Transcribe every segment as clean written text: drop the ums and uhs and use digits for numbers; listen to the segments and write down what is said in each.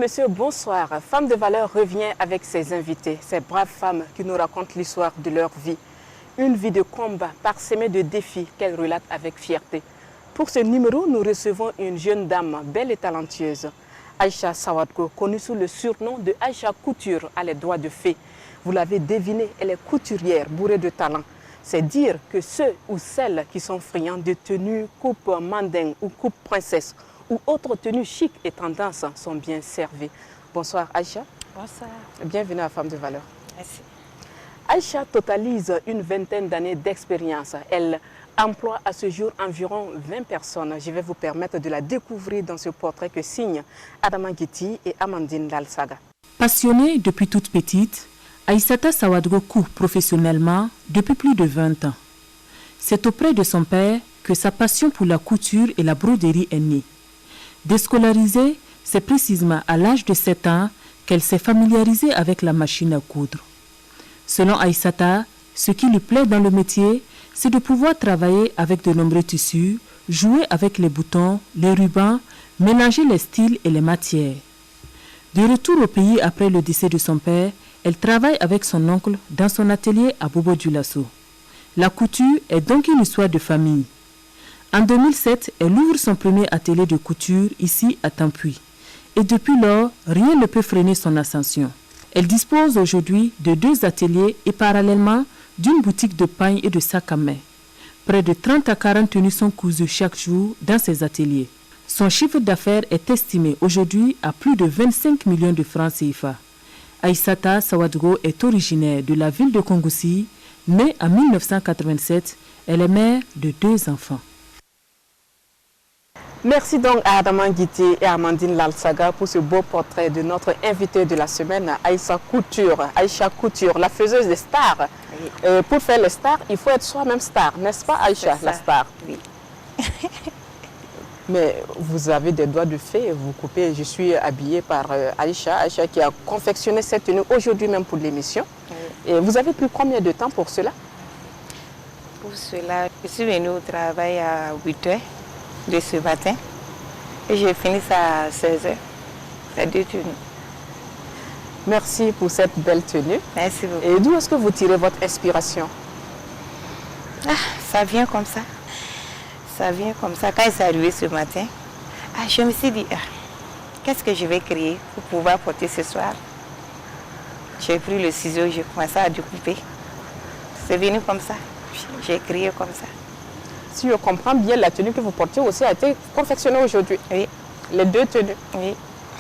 messieurs, bonsoir. Femme de valeur revient avec ses invités, ces braves femmes qui nous racontent l'histoire de leur vie. Une vie de combat parsemée de défis qu'elles relatent avec fierté. Pour ce numéro, nous recevons une jeune dame belle et talentueuse. Aïcha Sawadgo, connue sous le surnom de Aïcha Couture, a les doigts de fée. Vous l'avez deviné, elle est couturière, bourrée de talent. C'est dire que ceux ou celles qui sont friands de tenues coupe mandingue ou coupe princesse ou autres tenues chic et tendance sont bien servis. Bonsoir Aïcha. Bonsoir. Bienvenue à Femme de Valeur. Merci. Aïcha totalise une vingtaine d'années d'expérience. Elle emploie à ce jour environ 20 personnes. Je vais vous permettre de la découvrir dans ce portrait que signent Adama Guiti et Amandine Lalsaga. Passionnée depuis toute petite, Aïssata Sawadgo court professionnellement depuis plus de 20 ans. C'est auprès de son père que sa passion pour la couture et la broderie est née. Déscolarisée, c'est précisément à l'âge de 7 ans qu'elle s'est familiarisée avec la machine à coudre. Selon Aïssata, ce qui lui plaît dans le métier, c'est de pouvoir travailler avec de nombreux tissus, jouer avec les boutons, les rubans, mélanger les styles et les matières. De retour au pays après le décès de son père, elle travaille avec son oncle dans son atelier à Bobo-Dioulasso. La couture est donc une histoire de famille. En 2007, elle ouvre son premier atelier de couture ici à Tampuy. Et depuis lors, rien ne peut freiner son ascension. Elle dispose aujourd'hui de 2 ateliers et parallèlement d'une boutique de pagne et de sacs à main. Près de 30 à 40 tenues sont cousues chaque jour dans ses ateliers. Son chiffre d'affaires est estimé aujourd'hui à plus de 25 millions de francs CFA. Aïssata Sawadgo est originaire de la ville de Kongoussi. Née en 1987, elle est mère de 2 enfants. Merci donc à Adama Guiti et Amandine Lalsaga pour ce beau portrait de notre invitée de la semaine, Aïcha Couture, la faiseuse des stars. Oui. Pour faire les stars, il faut être soi-même star, n'est-ce pas Aïcha, la star? Oui. Mais vous avez des doigts de fée, vous coupez. Je suis habillée par Aïcha qui a confectionné cette tenue aujourd'hui même pour l'émission. Oui. Et vous avez pris combien de temps pour cela? Pour cela, je suis venue au travail à 8 h de ce matin et j'ai fini ça à 16 h. C'est 2 tenues. Merci pour cette belle tenue. Merci beaucoup. Et d'où est-ce que vous tirez votre inspiration? Ça vient comme ça. Ça vient comme ça. Quand c'est arrivé ce matin, je me suis dit, qu'est-ce que je vais créer pour pouvoir porter ce soir? J'ai pris le ciseau, j'ai commencé à découper. C'est venu comme ça. J'ai créé comme ça. Si je comprends bien, la tenue que vous portez aussi a été confectionnée aujourd'hui. Oui. Les 2 tenues. Oui.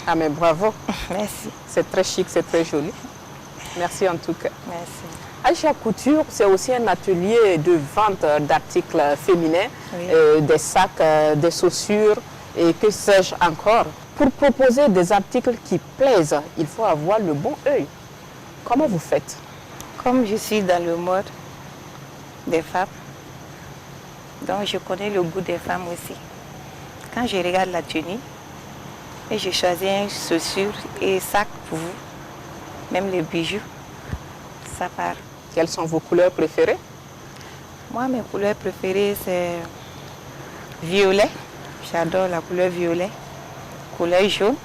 Ah mais bravo. Merci. C'est très chic, c'est très joli. Merci en tout cas. Merci. Aïcha Couture, c'est aussi un atelier de vente d'articles féminins, oui. Des sacs, des chaussures et que sais-je encore. Pour proposer des articles qui plaisent, il faut avoir le bon œil. Comment vous faites? Comme je suis dans le mode des femmes, donc je connais le goût des femmes aussi. Quand je regarde la tenue, et je choisis une chaussure et sac pour vous, même les bijoux, ça part. Quelles sont vos couleurs préférées? Moi, mes couleurs préférées, c'est violet. J'adore la couleur violet, couleur jaune,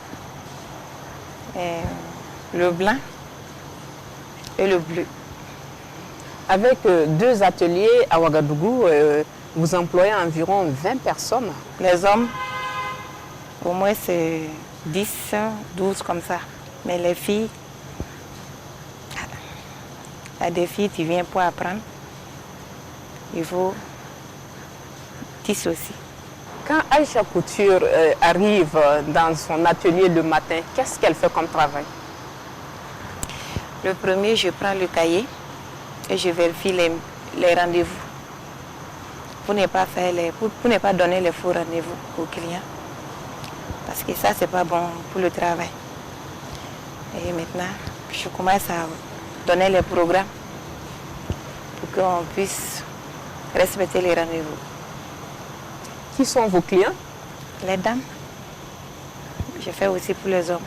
et le blanc et le bleu. Avec 2 ateliers à Ouagadougou, vous employez environ 20 personnes. Les hommes, au moins c'est 10, 12 comme ça. Mais les filles, il y a des filles qui viennent pour apprendre. Il faut 10 aussi. Quand Aïcha Couture arrive dans son atelier le matin, qu'est-ce qu'elle fait comme travail? Le premier, je prends le cahier et je vérifie les rendez-vous. Pour ne pas donner les faux rendez-vous aux clients. Parce que ça, c'est pas bon pour le travail. Et maintenant, je commence à donner les programmes pour qu'on puisse respecter les rendez-vous. Qui sont vos clients? Les dames. Je fais aussi pour les hommes.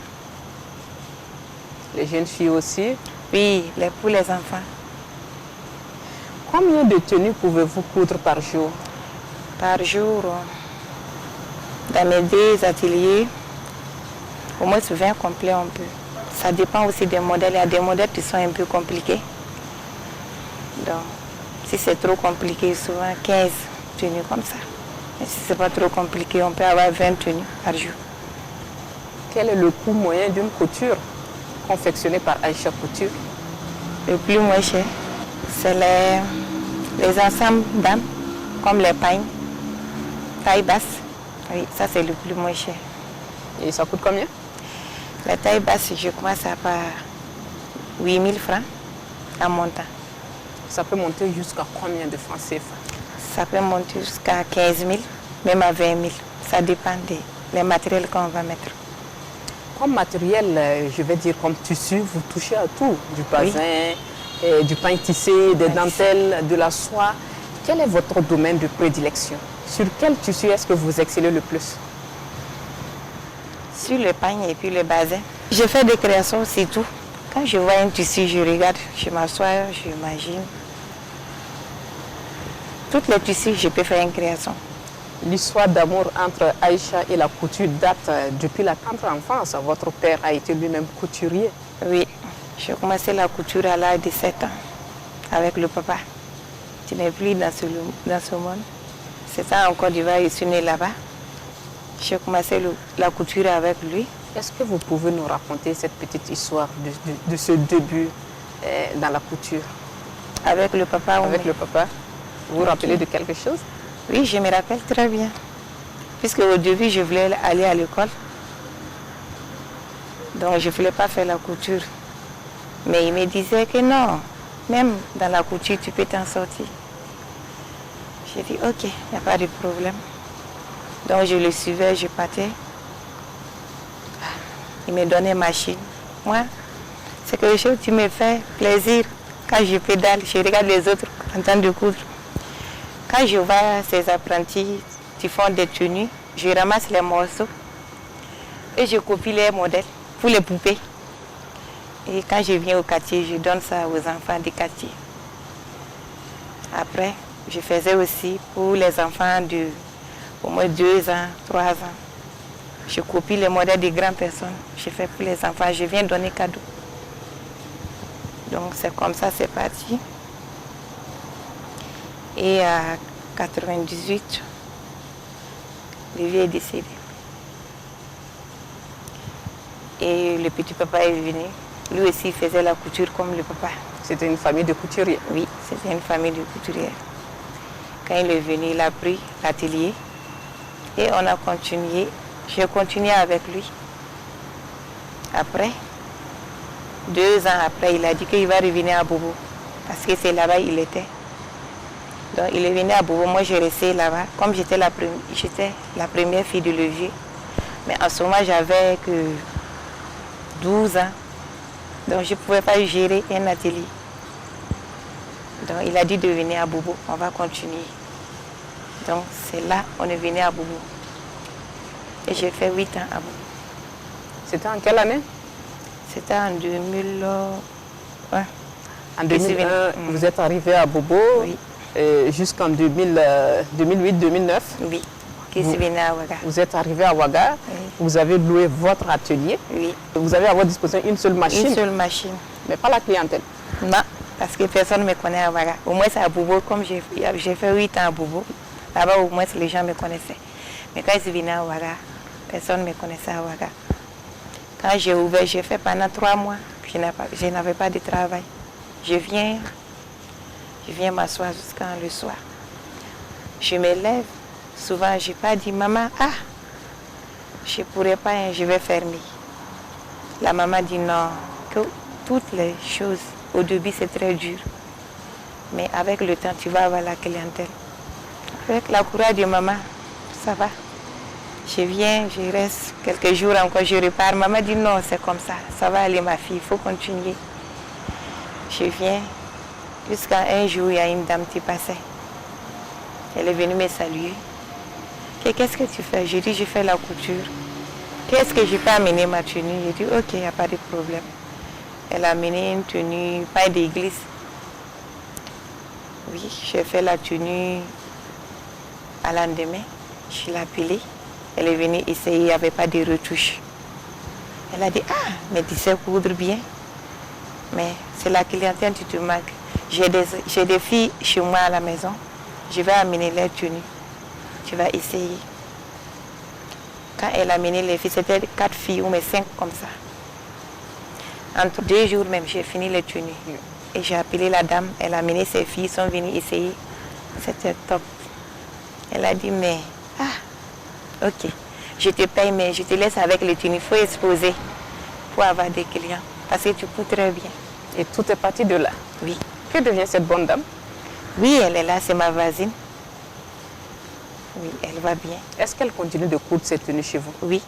Les jeunes filles aussi? Oui, pour les enfants. Combien de tenues pouvez-vous coudre par jour? Par jour, dans mes 2 ateliers, Au moins 20 complets on peut. Ça dépend aussi des modèles. Il y a des modèles qui sont un peu compliqués. Donc, si c'est trop compliqué, souvent 15 tenues comme ça. Et si c'est pas trop compliqué, on peut avoir 20 tenues par jour. Quel est le coût moyen d'une couture confectionnée par Aïcha Couture? Le plus moins cher, c'est les ensembles dames, comme les pagnes, taille basse. Oui, ça c'est le plus moins cher. Et ça coûte combien? La taille basse, je crois, ça part 8 000 francs en montant. Ça peut monter jusqu'à combien de francs CFA? Ça peut monter jusqu'à 15 000, même à 20 000. Ça dépend des matériels qu'on va mettre. Comme matériel, je vais dire comme tissu, vous touchez à tout. Du bazin, du pain tissé, des dentelles, de la soie. Quel est votre domaine de prédilection? Sur quel tissu est-ce que vous excellez le plus? Sur le pain et puis le bazin. Je fais des créations, c'est tout. Quand je vois un tissu, je regarde, je m'assois, je m'imagine. Toutes les tissus, je peux faire une création. L'histoire d'amour entre Aïcha et la couture date depuis la tendre enfance. Votre père a été lui-même couturier. Oui, j'ai commencé la couture à l'âge de 7 ans avec le papa. Je n'ai plus dans ce monde. C'est ça en Côte d'Ivoire, je suis née là-bas. J'ai commencé la couture avec lui. Est-ce que vous pouvez nous raconter cette petite histoire de ce début dans la couture? Avec le papa? Avec le papa. Vous vous rappelez de quelque chose? Oui, je me rappelle très bien. Puisque au début, je voulais aller à l'école. Donc, je ne voulais pas faire la couture. Mais il me disait que non, même dans la couture, tu peux t'en sortir. J'ai dit, ok, il n'y a pas de problème. Donc, je le suivais, je partais. Il me donnait machine. Moi, c'est quelque chose qui me fait plaisir. Quand je pédale, je regarde les autres en train de coudre. Quand je vois ces apprentis qui font des tenues, je ramasse les morceaux et je copie les modèles pour les poupées. Et quand je viens au quartier, je donne ça aux enfants du quartier. Après, je faisais aussi pour les enfants de au moins 2 ans, 3 ans. Je copie les modèles des grandes personnes. Je fais pour les enfants, je viens donner cadeau. Donc c'est comme ça, c'est parti. Et à 98, le vieux est décédé. Et le petit papa est venu. Lui aussi faisait la couture comme le papa. C'était une famille de couturiers? Oui, c'était une famille de couturiers. Quand il est venu, il a pris l'atelier et on a continué. J'ai continué avec lui. Après, 2 ans après, il a dit qu'il va revenir à Bobo. Parce que c'est là-bas qu'il était. Donc il est venu à Bobo, moi j'ai resté là-bas. Comme j'étais la première fille du levier. Mais en ce moment, j'avais que 12 ans. Donc je ne pouvais pas gérer un atelier. Donc il a dit de venir à Bobo, on va continuer. Donc c'est là on est venu à Bobo. Et j'ai fait 8 ans à Bobo. C'était en quelle année? C'était en 2001. En 2001, vous êtes arrivé à Bobo, oui. Jusqu'en 2008-2009. Oui, qui s'est venu à Ouaga. Vous êtes arrivé à Ouaga, oui. Vous avez loué votre atelier. Oui. Vous avez à votre disposition une seule machine. Une seule machine. Mais pas la clientèle. Non, parce que personne ne me connaît à Ouaga. Au moins c'est à Bobo, comme j'ai fait 8 ans à Bobo, là-bas au moins les gens me connaissaient. Mais quand ils sont venus à Ouaga, personne ne me connaissait à Ouaga. Quand j'ai ouvert, j'ai fait pendant 3 mois, je n'avais pas de travail. Je viens m'asseoir jusqu'à le soir. Je me lève, souvent je n'ai pas dit, maman, je ne pourrais pas, je vais fermer. La maman dit non, que toutes les choses, au début c'est très dur. Mais avec le temps, tu vas avoir la clientèle. Avec la courage de maman, ça va. Je viens, je reste quelques jours encore, je repars. Maman dit non, c'est comme ça, ça va aller ma fille, il faut continuer. Je viens, jusqu'à un jour, il y a une dame qui passait. Elle est venue me saluer. Qu'est-ce que tu fais? Je dis, je fais la couture. Qu'est-ce que je peux amener ma tenue? J'ai dit, ok, il n'y a pas de problème. Elle a amené une tenue, pas d'église. Oui, j'ai fait la tenue à l'endemain. Je l'ai appelée. Elle est venue essayer, il n'y avait pas de retouches. Elle a dit, ah, mais tu sais coudre bien. Mais c'est la clientèle qui te manque. J'ai des filles chez moi à la maison. Je vais amener les tenues. Tu vas essayer. Quand elle a amené les filles, c'était 4 filles ou 5 comme ça. Entre 2 jours même, j'ai fini les tenues. Et j'ai appelé la dame, elle a amené ses filles, sont venues essayer. C'était top. Elle a dit, mais, ok, je te paye, mais je te laisse avec les tenues. Il faut exposer pour avoir des clients. Parce que tu coûtes très bien. Et tout est parti de là. Oui. Que devient cette bonne dame? Oui, elle est là, c'est ma voisine. Oui, elle va bien. Est-ce qu'elle continue de coudre ses tenues chez vous? Oui.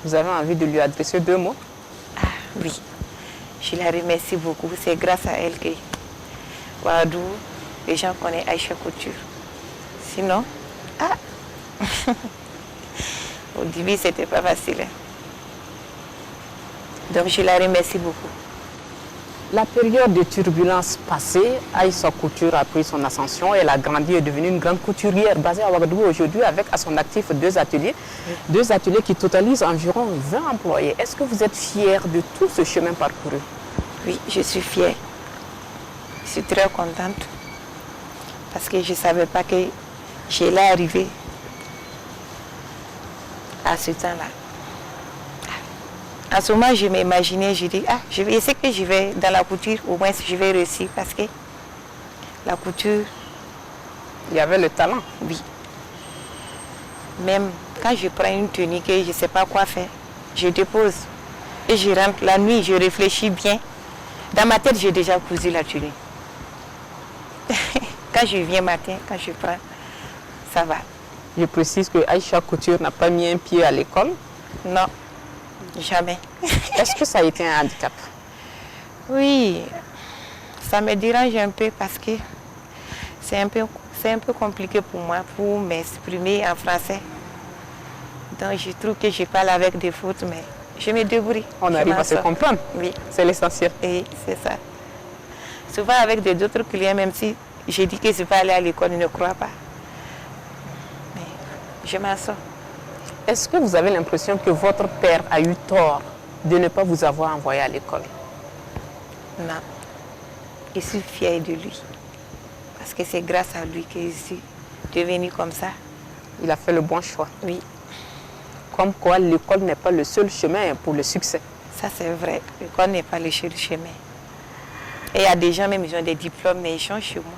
Vous avez envie de lui adresser 2 mots? Ah, oui. Je la remercie beaucoup. C'est grâce à elle que Ouadou, les gens connaissent Aïcha Couture. Sinon, au début, c'était pas facile. Hein. Donc, je la remercie beaucoup. La période de turbulence passée, Aïcha Couture a pris son ascension. Elle a grandi et est devenue une grande couturière basée à Ouagadougou aujourd'hui avec à son actif 2 ateliers. 2 ateliers qui totalisent environ 20 employés. Est-ce que vous êtes fière de tout ce chemin parcouru? Oui, je suis fière. Je suis très contente parce que je ne savais pas que j'allais arriver à ce temps-là. En ce moment, je m'imaginais, je dis, je vais essayer que je vais dans la couture, au moins je vais réussir parce que la couture... Il y avait le talent. Oui. Même quand je prends une tenue que je ne sais pas quoi faire, je dépose et je rentre la nuit, je réfléchis bien. Dans ma tête, j'ai déjà cousu la tenue. Quand je viens matin, quand je prends, ça va. Je précise que Aïcha Couture n'a pas mis un pied à l'école. Non, jamais. Est-ce que ça a été un handicap? Oui, ça me dérange un peu parce que c'est un peu compliqué pour moi pour m'exprimer en français. Donc je trouve que je parle avec des fautes, mais je me débrouille. On arrive à se comprendre. Oui. C'est l'essentiel. Et c'est ça. Souvent avec d'autres clients, même si je dis que je vais aller à l'école, ils ne croient pas. Mais je m'en sors. Est-ce que vous avez l'impression que votre père a eu tort de ne pas vous avoir envoyé à l'école? Non. Je suis fière de lui. Parce que c'est grâce à lui que je suis devenue comme ça. Il a fait le bon choix. Oui. Comme quoi, l'école n'est pas le seul chemin pour le succès. Ça, c'est vrai. L'école n'est pas le seul chemin. Et il y a des gens, même ils ont des diplômes, mais ils sont chez moi.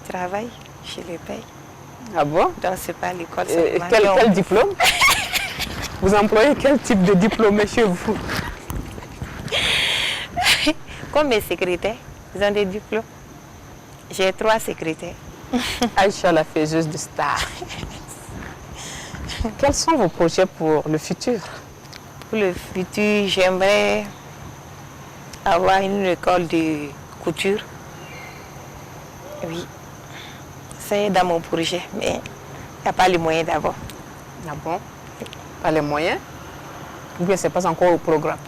Ils travaillent, je les paye. Ah bon? Donc, ce n'est pas l'école. Quel diplôme? Vous employez quel type de diplômé chez vous? Comme mes secrétaires, ils ont des diplômes. J'ai 3 secrétaires. Aïcha, la faiseuse de stars. Quels sont vos projets pour le futur? Pour le futur, j'aimerais avoir une école de couture. Oui, c'est dans mon projet, mais il n'y a pas les moyens d'abord. Ah bon? Pas les moyens? Ou bien ce n'est pas encore au programme?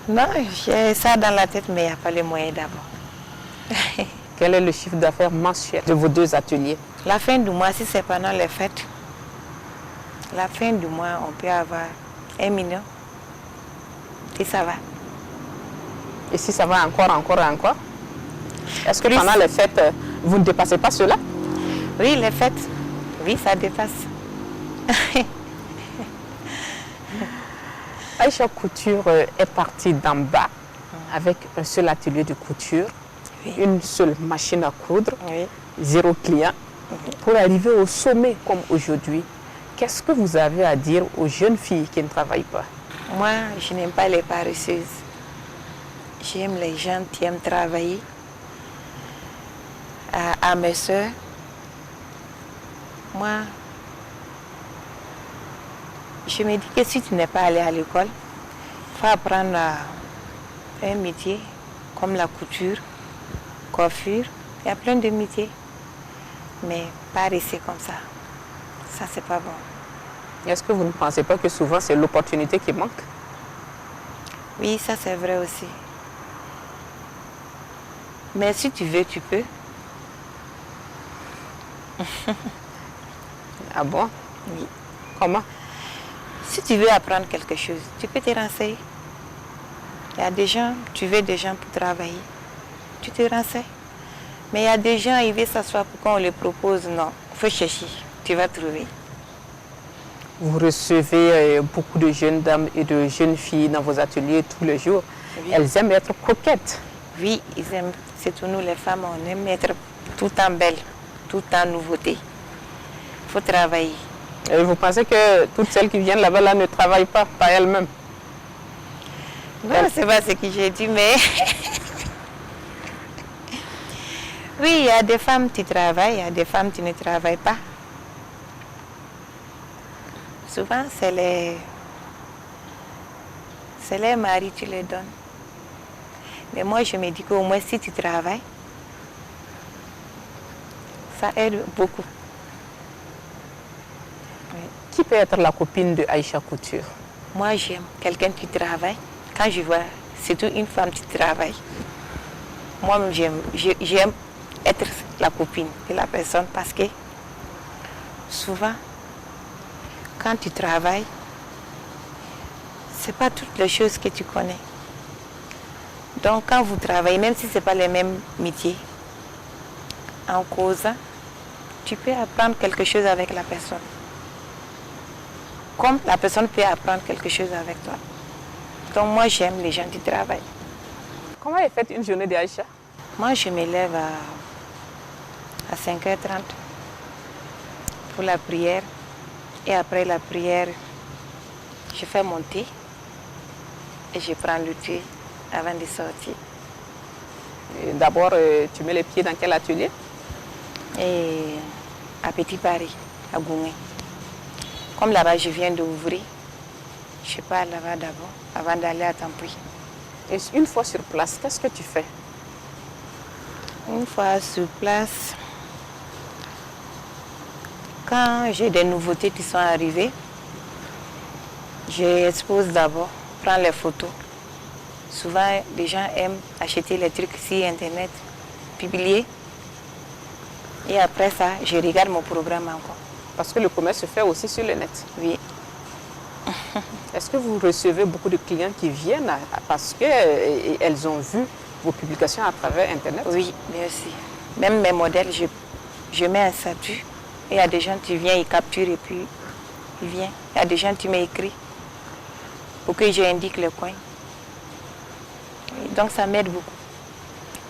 Non, j'ai ça dans la tête, mais il n'y a pas les moyens d'abord. Quel est le chiffre d'affaires mensuel de vos 2 ateliers? La fin du mois, si c'est pendant les fêtes, la fin du mois, on peut avoir 1 million. Et ça va. Et si ça va encore? Est-ce que pendant les fêtes, vous ne dépassez pas cela? Oui, les fêtes. Oui, ça dépasse. Aïcha Couture est partie d'en bas avec un seul atelier de couture, Oui. une seule machine à coudre, Oui. 0 client. Pour arriver au sommet comme aujourd'hui, qu'est-ce que vous avez à dire aux jeunes filles qui ne travaillent pas? Moi, je n'aime pas les paresseuses. J'aime les gens qui aiment travailler. À mes soeurs, moi, je me dis que si tu n'es pas allé à l'école, il faut apprendre un métier comme la couture, coiffure. Il y a plein de métiers. Mais pas rester comme ça. Ça, c'est pas bon. Est-ce que vous ne pensez pas que souvent c'est l'opportunité qui manque? Oui, ça c'est vrai aussi. Mais si tu veux, tu peux. Ah bon? Oui. Comment? Si tu veux apprendre quelque chose, tu peux te renseigner. Il y a des gens, tu veux des gens pour travailler, tu te renseignes. Mais il y a des gens, ils veulent s'asseoir pour qu'on les propose. Non, il faut chercher, tu vas trouver. Vous recevez beaucoup de jeunes dames et de jeunes filles dans vos ateliers tous les jours. Oui. Elles aiment être coquettes. Oui, ils aiment. Surtout nous les femmes, on aime être tout le temps belle, tout le temps nouveauté. Il faut travailler. Et vous pensez que toutes celles qui viennent là-bas là, ne travaillent pas par elles-mêmes? Non, c'est pas ce que j'ai dit, mais... oui, il y a des femmes qui travaillent, il y a des femmes qui ne travaillent pas. Souvent, c'est les maris qui les donnent. Mais moi, je me dis qu'au moins, si tu travailles, ça aide beaucoup. Oui. Qui peut être la copine de Aïcha Couture? Moi, j'aime quelqu'un qui travaille. Quand je vois, surtout une femme qui travaille, moi, j'aime être la copine de la personne parce que souvent, quand tu travailles, ce n'est pas toutes les choses que tu connais. Donc, quand vous travaillez, même si ce n'est pas les mêmes métiers, en causant, tu peux apprendre quelque chose avec la personne. Comme la personne peut apprendre quelque chose avec toi. Donc, moi, j'aime les gens qui travaillent. Comment est faite une journée d'Aïcha? Moi, je me lève à 5h30 pour la prière. Et après la prière, je fais mon thé et je prends le thé avant de sortir. D'abord, tu mets les pieds dans quel atelier? Et à Petit Paris, à Goumé. Comme là-bas, je viens d'ouvrir, je pars là-bas d'abord, avant d'aller à Tampouy. Et une fois sur place, qu'est-ce que tu fais? Une fois sur place, quand j'ai des nouveautés qui sont arrivées, j'expose d'abord, prends les photos. Souvent, les gens aiment acheter les trucs sur Internet, publier. Et après ça, je regarde mon programme encore. Parce que le commerce se fait aussi sur le net. Oui. Est-ce que vous recevez beaucoup de clients qui viennent parce qu'elles ont vu vos publications à travers Internet? Oui, bien sûr. Même mes modèles, je mets un statut. Et il y a des gens qui viennent, ils capturent et puis ils viennent. Il y a des gens qui m'écrivent pour que j'indique le coin. Et donc ça m'aide beaucoup.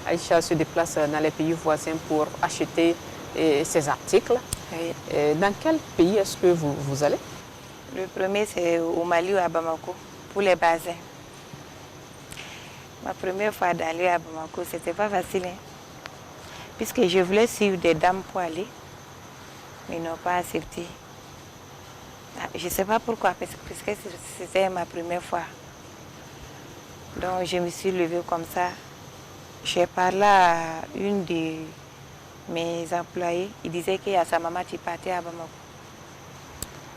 Aïcha se déplace dans les pays voisins pour acheter ses articles. Oui. Dans quel pays est-ce que vous allez? Le premier, c'est au Mali ou à Bamako, pour les bassins. Ma première fois d'aller à Bamako, c'était pas facile. Hein? Puisque je voulais suivre des dames pour aller, mais ils n'ont pas accepté. Je ne sais pas pourquoi, parce que c'était ma première fois. Donc je me suis levée comme ça. J'ai parlé à une de mes employés. Il disait qu'il y a sa maman qui partait à Bamako.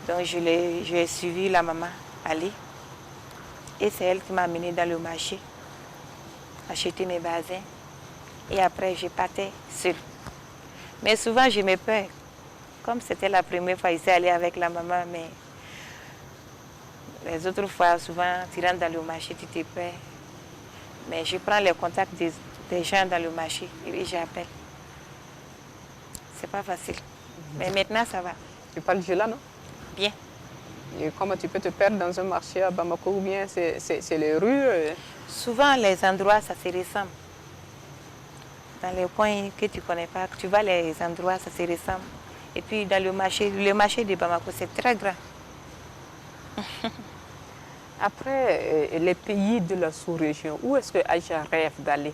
Donc j'ai suivi la maman aller. Et c'est elle qui m'a amenée dans le marché, acheter mes bassins. Et après, je partais seule. Mais souvent, je me perds. Comme c'était la première fois, je suis allée avec la maman, mais les autres fois, souvent, tu rentres dans le marché, tu te perds. Mais je prends les contacts des gens dans le marché et j'appelle. C'est pas facile. Mais maintenant, ça va. Tu parles Jula, non? Bien. Et comment tu peux te perdre dans un marché à Bamako ou bien c'est les rues? Souvent, les endroits, ça se ressemble. Dans les coins que tu ne connais pas, tu vois les endroits, ça se ressemble. Et puis dans le marché de Bamako, c'est très grand. Après, les pays de la sous-région, où est-ce que Aïcha rêve d'aller?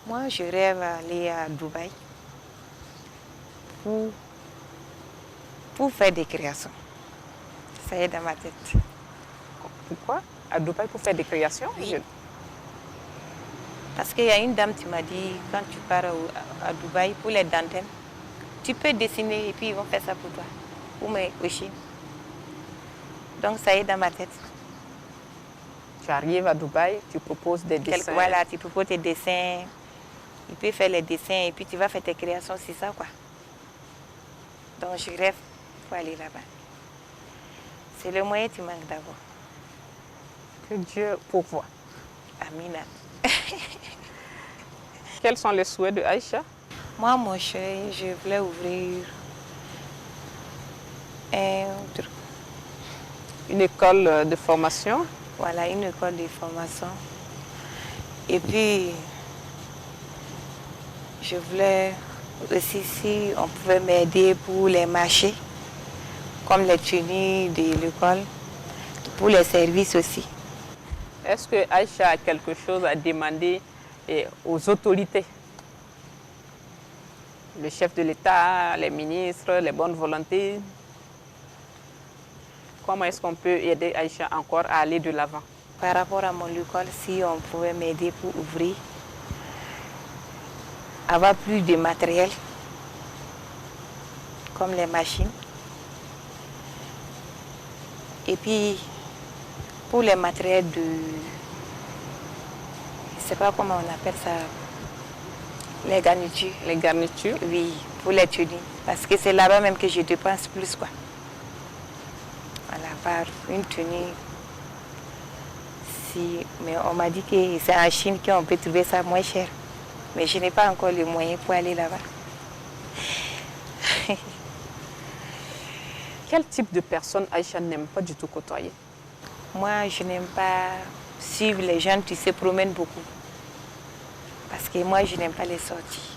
Moi, je rêve d'aller à Dubaï pour faire des créations. Ça est dans ma tête. Pourquoi? À Dubaï pour faire des créations? Oui. Parce qu'il y a une dame qui m'a dit, quand tu pars à Dubaï pour les dentelles, tu peux dessiner et puis ils vont faire ça pour toi. Ou au Chine. Donc ça est dans ma tête. Tu arrives à Dubaï, tu proposes des dessins. Voilà, tu proposes tes dessins. Il peut faire les dessins et puis tu vas faire tes créations, c'est ça quoi. Donc je rêve pour aller là-bas. C'est le moyen qui manque d'abord. Que Dieu pourvoie. Amina. Quels sont les souhaits de Aïcha? Moi, mon chéri, je voulais ouvrir Une école de formation? voilà, une école de formation. Et puis, je voulais aussi si on pouvait m'aider pour les marchés, comme les tenues de l'école, pour les services aussi. Est-ce que Aïcha a quelque chose à demander aux autorités? Le chef de l'État, les ministres, les bonnes volontés? Comment est-ce qu'on peut aider Aïcha encore à aller de l'avant? Par rapport à mon école, si on pouvait m'aider pour ouvrir, avoir plus de matériel, comme les machines. Et puis, pour les matériels de... Je ne sais pas comment on appelle ça. Les garnitures. Les garnitures? Oui, pour les tenues. Parce que c'est là-bas même que je dépense plus, quoi. Voilà, par une tenue. Si, mais on m'a dit que c'est en Chine qu'on peut trouver ça moins cher. Mais je n'ai pas encore les moyens pour aller là-bas. Quel type de personne Aïcha n'aime pas du tout côtoyer? Moi, je n'aime pas suivre les gens qui se promènent beaucoup. Parce que moi, je n'aime pas les sorties.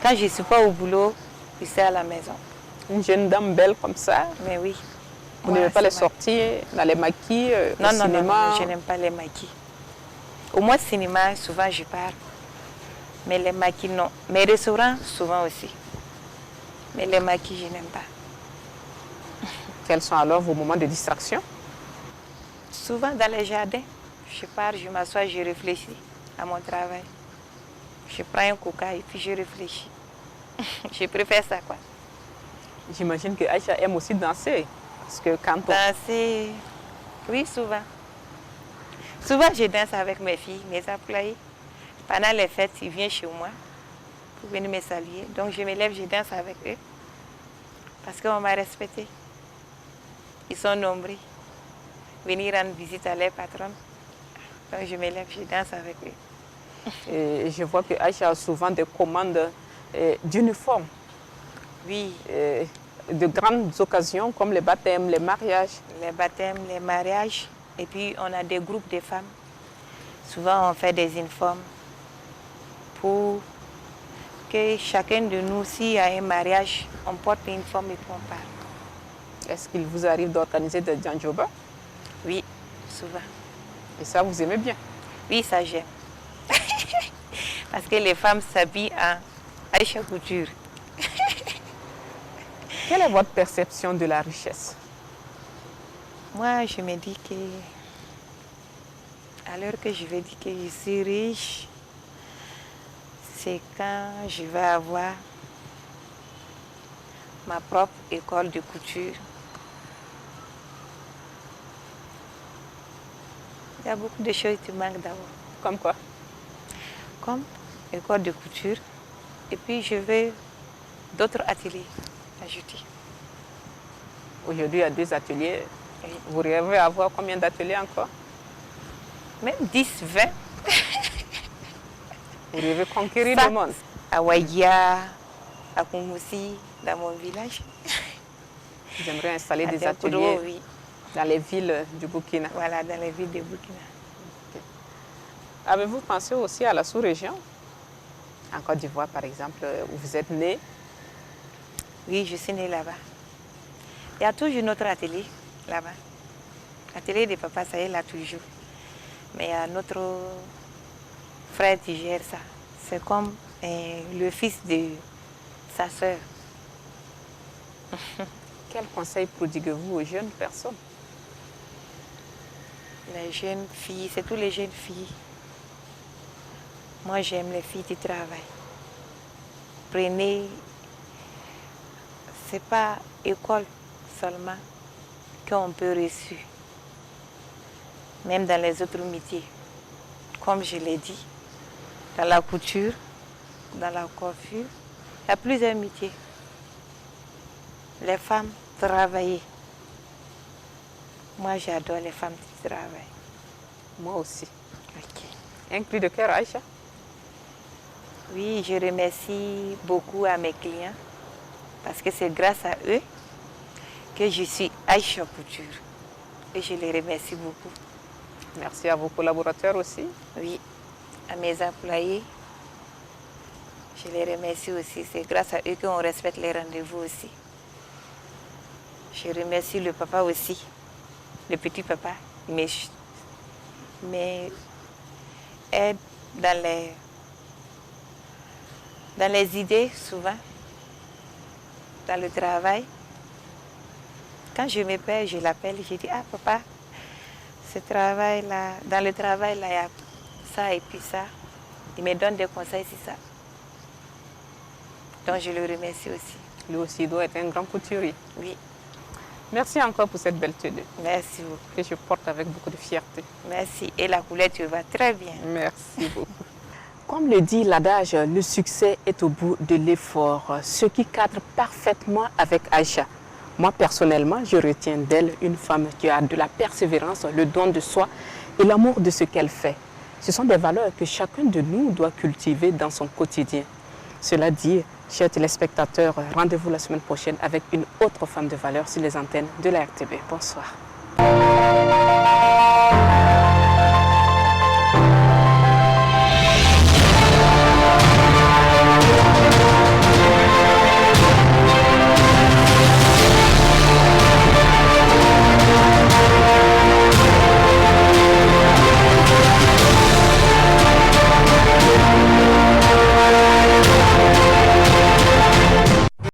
Quand je ne suis pas au boulot, je suis à la maison. Une jeune dame belle comme ça? Mais oui. Vous n'aimez pas les sorties, dans les maquis, non, au non, cinéma? Non, je n'aime pas les maquis. Au moins, cinéma, souvent, je pars. Mais les maquis, non. Mais restaurants, souvent aussi. Mais les maquis, je n'aime pas. Quels sont alors vos moments de distraction? Souvent dans les jardins. Je pars, je m'assois, je réfléchis à mon travail. Je prends un coca et puis je réfléchis. Je préfère ça, quoi. J'imagine que Aïcha aime aussi danser. Parce que quand on... Danser, oui, souvent. Souvent, je danse avec mes filles, mes employés. Pendant les fêtes, ils viennent chez moi pour venir me saluer. Donc, je me lève, je danse avec eux. Parce qu'on m'a respecté. Ils sont nombreux. Venir rendre visite à leur patronne. Donc, je me lève, je danse avec eux. Et je vois que Aïcha a souvent des commandes d'uniformes. Oui. De grandes occasions comme les baptêmes, les mariages. Les baptêmes, les mariages. Et puis, on a des groupes de femmes. Souvent, on fait des uniformes pour que chacun de nous, s'il y a un mariage, on porte une uniforme et puis on part. Est-ce qu'il vous arrive d'organiser des djandjoba? Oui, souvent. Et ça, vous aimez bien? Oui, ça j'aime. Parce que les femmes s'habillent en Aïcha Couture. Quelle est votre perception de la richesse? Moi, je me dis que, à l'heure que je vais dire que je suis riche, c'est quand je vais avoir ma propre école de couture. Il y a beaucoup de choses qui manquent d'abord. Comme quoi? Comme école de couture. Et puis, je veux d'autres ateliers ajoutés. Aujourd'hui, il y a 2 ateliers. Oui. Vous rêvez avoir combien d'ateliers encore? Même 10, 20. Vous rêvez conquérir Ça, le monde? À Waïa, à Koumoussi, dans mon village. J'aimerais installer À des Tekoudou, ateliers oui. dans les villes du Burkina. Voilà, dans les villes de Burkina. Avez-vous pensé aussi à la sous-région? En Côte d'Ivoire, par exemple, où vous êtes né? Oui, je suis née là-bas. Il y a toujours notre atelier là-bas. L'atelier de papa, ça y est là toujours. Mais il y a notre frère qui gère ça. C'est comme le fils de sa sœur. Quel conseil prodiguez-vous aux jeunes personnes? Les jeunes filles, c'est tous les jeunes filles. Moi, j'aime les filles qui travaillent. Prenez, c'est pas école seulement qu'on peut réussir. Même dans les autres métiers. Comme je l'ai dit, dans la couture, dans la coiffure, il y a plusieurs métiers. Les femmes travaillent. Moi, j'adore les femmes qui travaillent. Moi aussi. Ok. Un cri de cœur, Aïcha. Oui, je remercie beaucoup à mes clients parce que c'est grâce à eux que je suis Aïcha Couture. Et je les remercie beaucoup. Merci à vos collaborateurs aussi. Oui, à mes employés, je les remercie aussi. C'est grâce à eux qu'on respecte les rendez-vous aussi. Je remercie le papa aussi, le petit papa, mais aide dans les idées souvent, dans le travail. Quand je me perds, je l'appelle, je dis, ah papa, ce travail-là, dans le travail-là, il y a ça et puis ça. Il me donne des conseils sur ça. Donc je le remercie aussi. Lui aussi doit être un grand couturier. Oui, Merci encore pour cette belle tenue merci beaucoup. que je porte avec beaucoup de fierté. Merci. Et la couleur te va très bien. Merci beaucoup. Comme le dit l'adage, le succès est au bout de l'effort, ce qui cadre parfaitement avec Aïcha. Moi, personnellement, je retiens d'elle une femme qui a de la persévérance, le don de soi et l'amour de ce qu'elle fait. Ce sont des valeurs que chacun de nous doit cultiver dans son quotidien. Cela dit, chers téléspectateurs, rendez-vous la semaine prochaine avec une autre femme de valeur sur les antennes de la RTB. Bonsoir.